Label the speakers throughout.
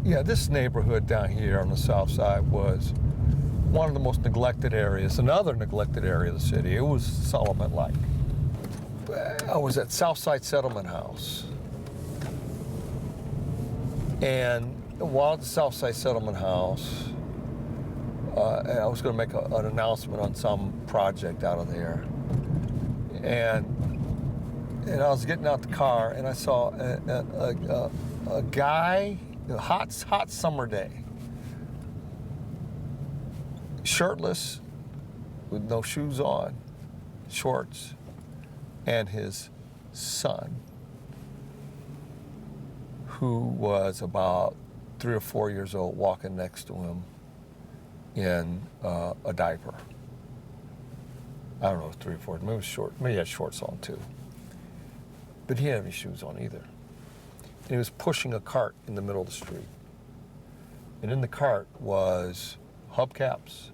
Speaker 1: Yeah, this neighborhood down here on the south side was one of the most neglected areas, another neglected area of the city. It was Solomon-like. I was at Southside Settlement House. And while at the Southside Settlement House, I was going to make an announcement on some project out of there. And I was getting out the car, and I saw a guy, a hot summer day, shirtless, with no shoes on, shorts, and his son, who was about 3 or 4 years old, walking next to him in a diaper. I don't know, if 3 or 4, maybe it was short, maybe he had shorts on too. But he didn't have any shoes on either. And he was pushing a cart in the middle of the street. And in the cart was hubcaps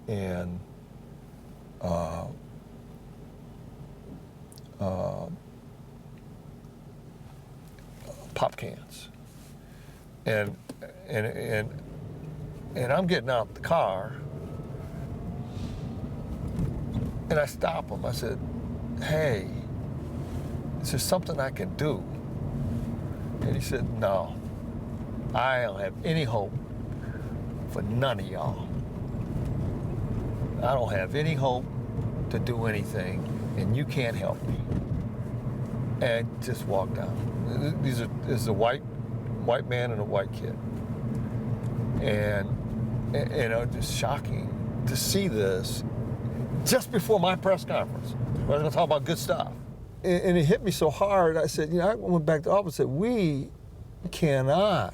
Speaker 1: and pop cans. And I'm getting out the car, and I stop him. I said, "Hey, is there something I can do?" And he said, "No, I don't have any hope for none of y'all. I don't have any hope to do anything, and you can't help me." And just walked out. This is a white man and a white kid. And it was just shocking to see this just before my press conference. I was going to talk about good stuff. And it hit me so hard, I said, I went back to the office and said, we cannot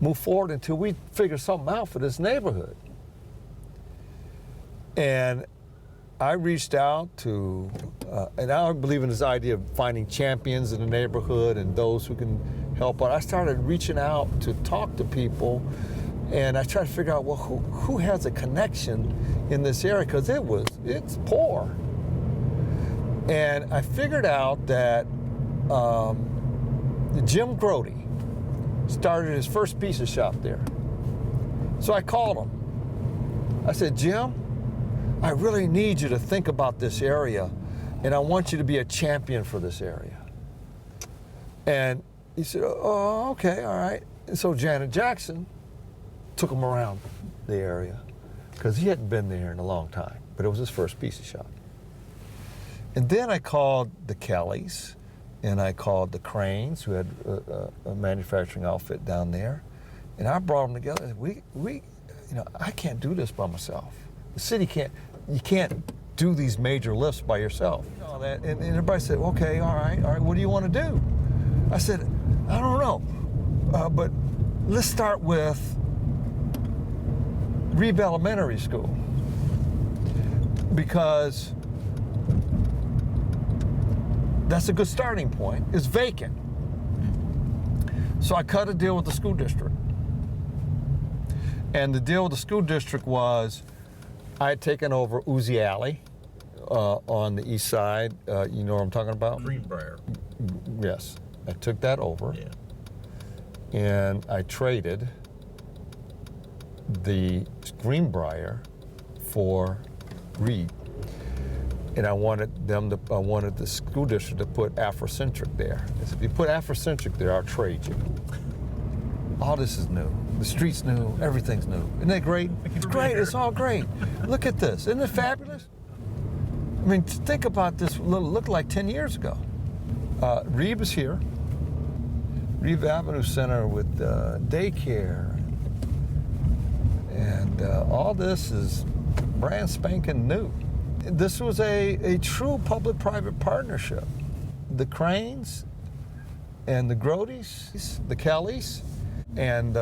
Speaker 1: move forward until we figure something out for this neighborhood. And I reached out to, and I believe in this idea of finding champions in the neighborhood and those who can help out. I started reaching out to talk to people, and I tried to figure out, well, who has a connection in this area, because it's poor. And I figured out that Jim Grody started his first pizza shop there. So I called him. I said, "Jim, I really need you to think about this area, and I want you to be a champion for this area." And he said, "Oh, okay, all right." And so Janet Jackson took him around the area, because he hadn't been there in a long time, but it was his first pizza shop. And then I called the Kellys, and I called the Cranes, who had a manufacturing outfit down there, and I brought them together. I can't do this by myself. The city can't. You can't do these major lifts by yourself. And everybody said, "Okay, all right, what do you want to do?" I said, "I don't know, but let's start with Reeb Elementary School, because that's a good starting point. It's vacant." So I cut a deal with the school district. And the deal with the school district was, I had taken over Uzi Alley on the east side. You know what I'm talking about?
Speaker 2: Greenbrier.
Speaker 1: Yes. I took that over.
Speaker 2: Yeah.
Speaker 1: And I traded the Greenbrier for Reed. And I wanted the school district to put Afrocentric there. I said, "If you put Afrocentric there, I'll trade you." All this is new. The street's new, everything's new. Isn't that great? It's great, it's all great. Look at this, isn't it fabulous? I mean, think about this, looked like 10 years ago. Reeb is here. Reeb Avenue Center with daycare. And all this is brand spanking new. This was a true public-private partnership. The Cranes and the Grodys, the Kellys, and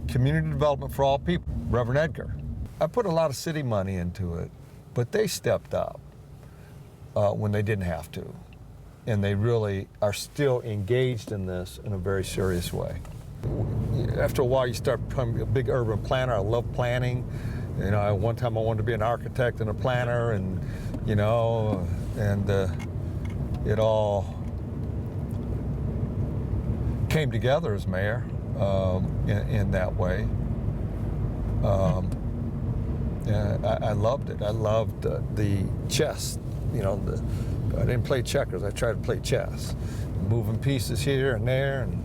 Speaker 1: Community Development for All People, Reverend Edgar. I put a lot of city money into it, but they stepped up when they didn't have to. And they really are still engaged in this in a very serious way. After a while, you start becoming a big urban planner. I love planning. One time I wanted to be an architect and a planner, and it all came together as mayor in that way. Yeah, I loved it. I loved the chess. You know, I didn't play checkers. I tried to play chess, moving pieces here and there, and